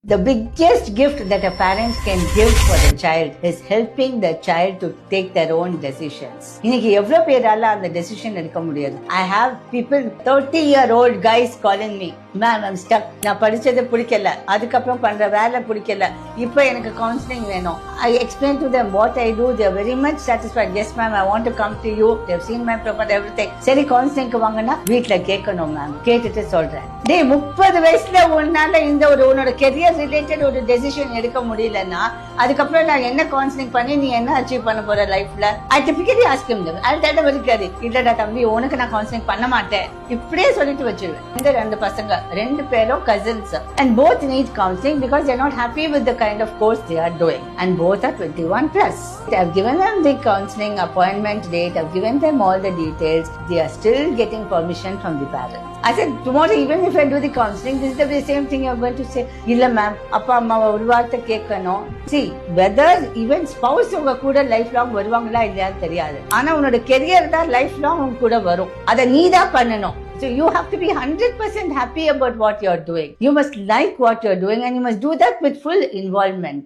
The biggest gift that a parent can give for the child is helping the child to take their own decisions. இன்னைக்கு எவ்வளவு பேரால அந்த decision எடுக்க முடியாது. I have people 30-year-old guys calling me, ma'am I'm stuck. நான் படிச்சது பிடிக்கல, அதுக்கப்புறம் பண்ற வேலை பிடிக்கல, இப்போ எனக்கு கவுன்சிலிங் வேணும். I explain to them what I do. They are very much satisfied. Yes ma'am, I want to come to you. They have seen my profile, everything. சரி கவுன்சிலிங்க்கு வாங்கன்னா வீட்ல கேட்கணும் மேம், கேட்டுட்டு சொல்றேன். டேய் 30 வயசுல உன்னால இந்த உன்னோட கெரியர் ரிலேட்டட் ஒரு டெசிஷன் எடுக்க முடியலன்னா அதுக்கப்புறம் நான் என்ன கவுன்சிலிங் பண்ணி நீ என்ன அச்சீவ் பண்ண போற லைஃப்ல? I typically ask him I tell him very clearly, இல்லடா தம்பி உனக்கு நான் கவுன்சிலிங் பண்ண மாட்டேன், இப்படியே சொல்லிட்டு வச்சிருவேன். இந்த ரெண்டு பசங்க, ரெண்டு பேரும் cousins, and both need counseling because they are not happy with the kind of course they are doing, and both are 21 plus. I have given them the counseling appointment date, I have given them all the details. They are still getting permission from the parents. I said tomorrow even if I do the counseling, this is the same thing you are going to say. இல்ல ma'am, அப்பா அம்மாவை ஒரு வார்த்தை கேட்கணும். See, whether even spouse உங்க கூட life long வருவாங்களா இல்லையான்னு தெரியாது, ஆனா உன்னோட கெரியர் தான் லைஃப் லாங் உங்க கூட வரும். அதை நீ தான் பண்ணணும். So you have to be 100% happy about what you are doing. You must like what you are doing and you must do that with full involvement.